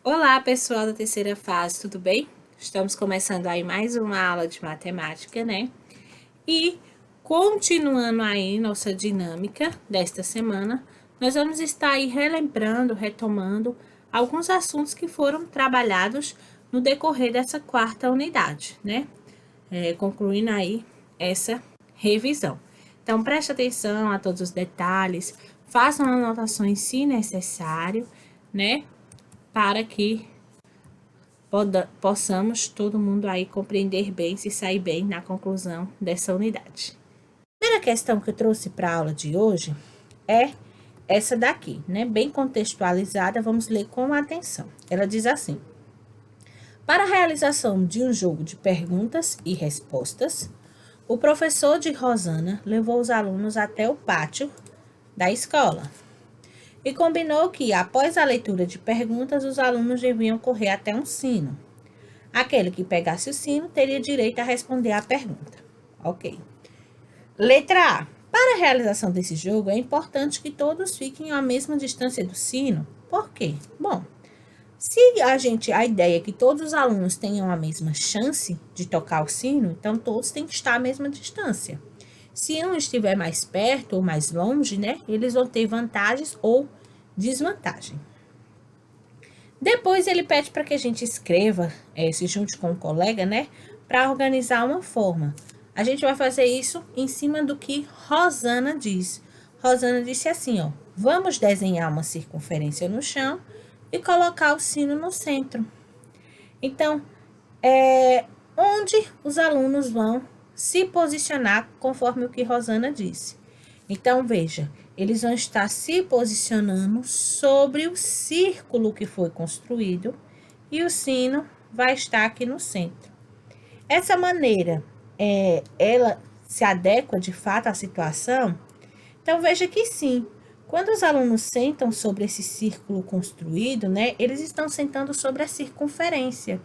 Olá, pessoal da terceira fase, tudo bem? Estamos começando aí mais uma aula de matemática, né? E continuando aí nossa dinâmica desta semana, nós vamos estar aí relembrando, retomando alguns assuntos que foram trabalhados no decorrer dessa quarta unidade, né? Concluindo aí essa revisão. Então, preste atenção a todos os detalhes, façam anotações se necessário, né? Para que possamos todo mundo aí compreender bem, se sair bem na conclusão dessa unidade. A primeira questão que eu trouxe para a aula de hoje é essa daqui, né? Bem contextualizada, vamos ler com atenção. Ela diz assim: para a realização de um jogo de perguntas e respostas, o professor de Rosana levou os alunos até o pátio da escola e combinou que, após a leitura de perguntas, os alunos deviam correr até um sino. Aquele que pegasse o sino teria direito a responder à pergunta. Ok. Letra A. Para a realização desse jogo, é importante que todos fiquem à mesma distância do sino. Por quê? Bom, se a ideia é que todos os alunos tenham a mesma chance de tocar o sino, então todos têm que estar à mesma distância. Se um estiver mais perto ou mais longe, né, eles vão ter vantagens ou desvantagem. Depois ele pede para que a gente escreva, se junte com o colega, né, para organizar uma forma. A gente vai fazer isso em cima do que Rosana diz. Rosana disse assim, ó: vamos desenhar uma circunferência no chão e colocar o sino no centro. Então, onde os alunos vão se posicionar conforme o que Rosana disse. Então, veja, eles vão estar se posicionando sobre o círculo que foi construído e o sino vai estar aqui no centro. Essa maneira, ela se adequa de fato à situação? Então, veja que sim. Quando os alunos sentam sobre esse círculo construído, né, eles estão sentando sobre a circunferência.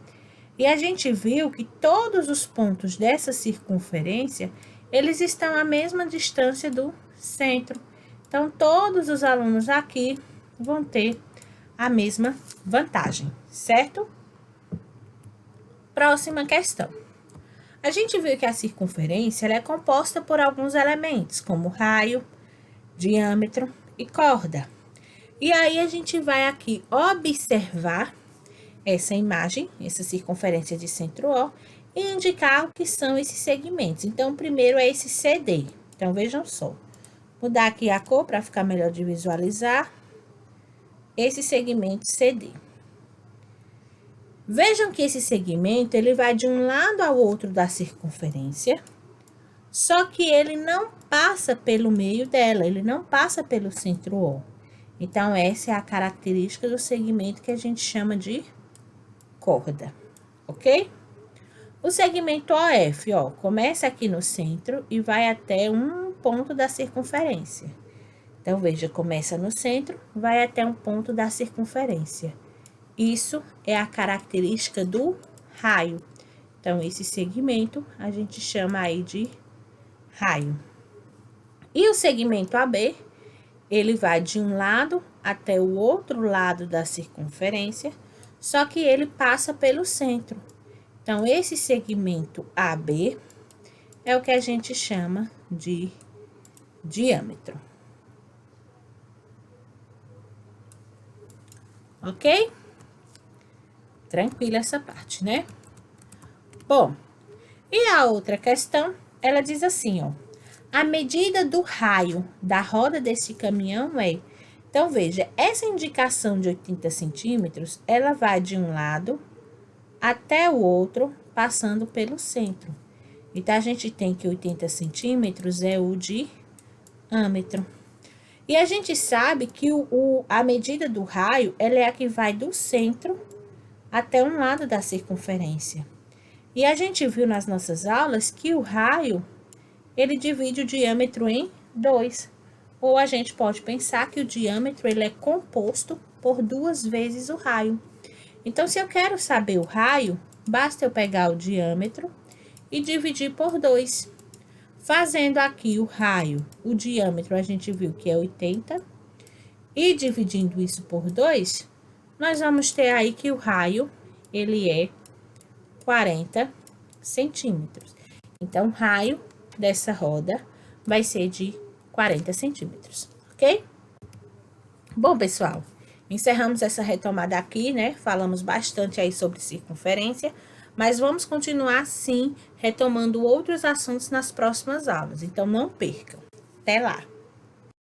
E a gente viu que todos os pontos dessa circunferência, eles estão à mesma distância do centro. Então, todos os alunos aqui vão ter a mesma vantagem, certo? Próxima questão. A gente viu que a circunferência ela é composta por alguns elementos, como raio, diâmetro e corda. E aí, a gente vai aqui observar essa imagem, essa circunferência de centro-O, e indicar o que são esses segmentos. Então, o primeiro é esse CD. Então, vejam só. Mudar aqui a cor para ficar melhor de visualizar. Esse segmento CD. Vejam que esse segmento, ele vai de um lado ao outro da circunferência, só que ele não passa pelo meio dela, ele não passa pelo centro-O. Então, essa é a característica do segmento que a gente chama de corda, ok? O segmento OF, ó, começa aqui no centro e vai até um ponto da circunferência. Então, veja, começa no centro, vai até um ponto da circunferência. Isso é a característica do raio. Então, esse segmento a gente chama aí de raio. E o segmento AB, ele vai de um lado até o outro lado da circunferência, só que ele passa pelo centro. Então, esse segmento AB é o que a gente chama de diâmetro. Ok? Tranquila essa parte, né? Bom, e a outra questão, ela diz assim, ó: a medida do raio da roda desse caminhão é... Então, veja, essa indicação de 80 centímetros, ela vai de um lado até o outro, passando pelo centro. Então, a gente tem que 80 centímetros é o diâmetro. E a gente sabe que a medida do raio, ela é a que vai do centro até um lado da circunferência. E a gente viu nas nossas aulas que o raio, ele divide o diâmetro em 2. Ou a gente pode pensar que o diâmetro, ele é composto por 2 vezes o raio. Então, se eu quero saber o raio, basta eu pegar o diâmetro e dividir por 2. Fazendo aqui o raio, o diâmetro a gente viu que é 80, e dividindo isso por 2, nós vamos ter aí que o raio, ele é 40 centímetros. Então, o raio dessa roda vai ser de 40 centímetros, ok? Bom, pessoal, encerramos essa retomada aqui, né? Falamos bastante aí sobre circunferência, mas vamos continuar, sim, retomando outros assuntos nas próximas aulas. Então, não percam. Até lá!